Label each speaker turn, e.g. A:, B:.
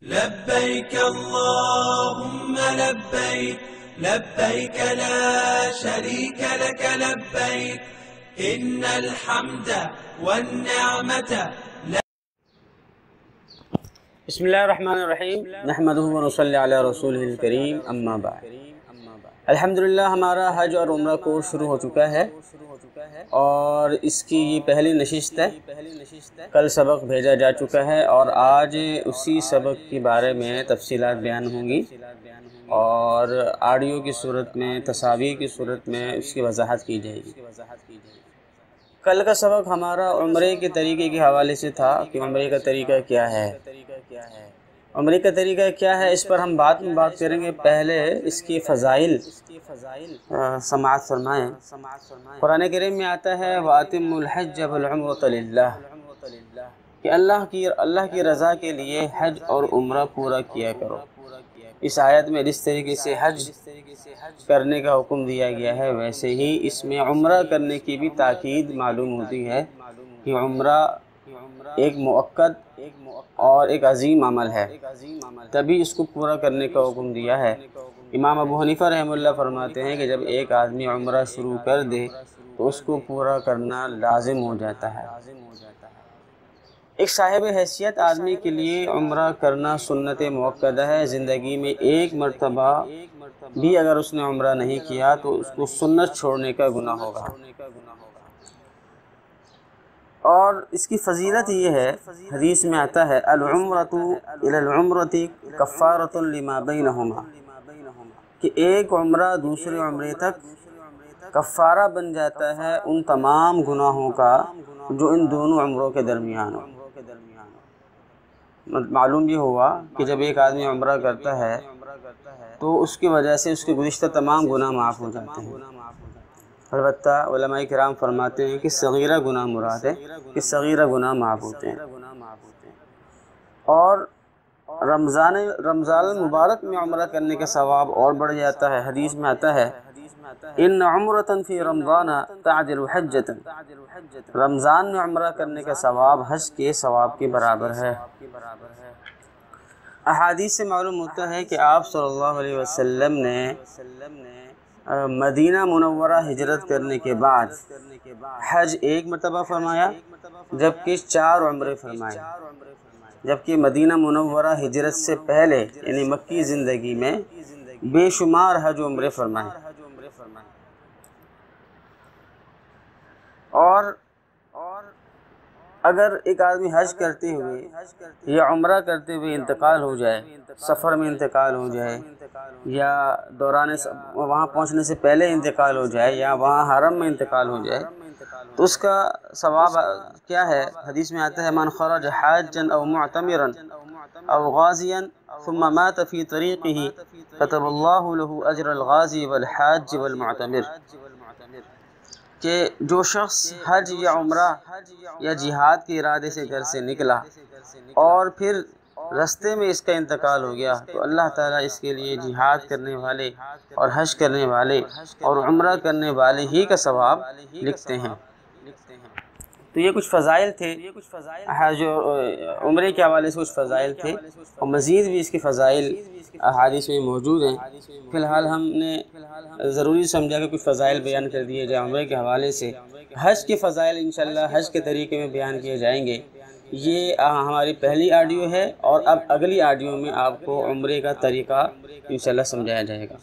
A: لبيك اللهم لبيك لبيك لا شريك لك لبيك إن الحمد والنعمة
B: بسم اللہ الرحمن الرحیم نحمدہ و نصلی علی رسولہ الکریم اما بعد۔ الحمدللہ ہمارا حج اور عمرہ کورس شروع ہو چکا ہے اور اس کی یہ پہلی نشست ہے۔ کل سبق بھیجا جا چکا ہے اور آج اسی سبق کے بارے میں تفصیلات بیان ہوں گی اور آڈیو کی صورت میں، تصاویر کی صورت میں اس کی وضاحت کی جائے گی۔ کل کا سبق ہمارا عمرے کے طریقے کے حوالے سے تھا کہ عمرے کا طریقہ کیا ہے۔ عمرے کا طریقہ کیا ہے اس پر ہم بعد میں بات کریں گے، پہلے اس کی فضائل سماعت فرمائیں۔ قرآن کریم میں آتا ہے وَأَتِمُّ الْحَجَّ وَالْعُمْرَةَ لِلَّهِ کہ اللہ کی رضا کے لیے حج اور عمرہ پورا کیا کرو۔ اس آیت میں جس طریقے سے حج کرنے کا حکم دیا گیا ہے، ویسے ہی اس میں عمرہ کرنے کی بھی تاکید معلوم ہوتی ہے کہ عمرہ ایک مؤکد اور ایک عظیم عمل ہے، تبھی اس کو پورا کرنے کا حکم دیا ہے۔ امام ابو حنیفہ رحمہ اللہ فرماتے ہیں کہ جب ایک آدمی عمرہ شروع کر دے تو اس کو پورا کرنا لازم ہو جاتا ہے۔ ایک صاحب حیثیت آدمی کے لیے عمرہ کرنا سنت مؤکدہ ہے۔ زندگی میں ایک مرتبہ بھی اگر اس نے عمرہ نہیں کیا تو اس کو سنت چھوڑنے کا گناہ ہوگا۔ اور اس کی فضیلت یہ ہے، حدیث میں آتا ہے العمرۃ الی العمرۃ کفارۃ لما بینہما کہ ایک عمرہ دوسرے عمرے تک کفارہ بن جاتا ہے ان تمام گناہوں کا جو ان دونوں عمروں کے درمیان ہو۔ معلوم یہ ہوا کہ جب ایک آدمی عمرہ کرتا ہے تو اس کی وجہ سے اس کے گزشتہ تمام گناہ معاف ہو جاتے ہیں۔ البتہ علماء کرام فرماتے ہیں کہ صغیرہ گناہ مراد ہے، کہ صغیرہ گناہ معاف ہوتے ہیں۔ اور رمضان المبارک میں عمرہ کرنے کا ثواب اور بڑھ جاتا ہے۔ حدیث میں آتا ہے ان عمرۃ فی رمضان تعدل حجۃ، رمضان میں عمرہ کرنے کا ثواب حج کے ثواب کے برابر ہے۔ احادیث سے معلوم ہوتا ہے کہ آپ صلی اللہ علیہ وسلم نے مدینہ منورہ ہجرت کرنے کے بعد حج ایک مرتبہ فرمایا جبکہ 4 عمرے فرمائے، جبکہ مدینہ منورہ ہجرت سے پہلے یعنی مکی زندگی میں بے شمار حج و عمرے فرمائے۔ اور اگر ایک آدمی حج کرتے ہوئے یا عمرہ کرتے ہوئے انتقال ہو جائے، سفر میں انتقال ہو جائے یا دوران وہاں پہنچنے سے پہلے انتقال ہو جائے یا وہاں حرم میں انتقال ہو جائے تو اس کا ثواب کیا ہے؟ حدیث میں آتا ہے من خرج حاجا او معتمرا او غازیا ثم مات فی طریقہ كتب اللہ له اجر الغازی والحاج والمعتمر کہ جو شخص حج یا عمرہ یا جہاد کے ارادے سے گھر سے نکلا اور پھر رستے میں اس کا انتقال ہو گیا تو اللہ تعالیٰ اس کے لیے جہاد کرنے والے اور حج کرنے والے اور عمرہ کرنے والے ہی کا ثواب لکھتے ہیں۔ تو یہ کچھ فضائل تھے، جو عمرے کے حوالے سے کچھ فضائل تھے اور مزید بھی اس کی فضائل احادیث میں موجود ہیں۔ فی الحال ہم نے ضروری سمجھا کہ کچھ فضائل بیان کر دیے جائیں عمرے کے حوالے سے۔ حج کے فضائل انشاءاللہ حج کے طریقے میں بیان کیے جائیں گے۔ یہ ہماری پہلی آڈیو ہے اور اب اگلی آڈیو میں آپ کو عمرے کا طریقہ انشاءاللہ سمجھایا جائے گا۔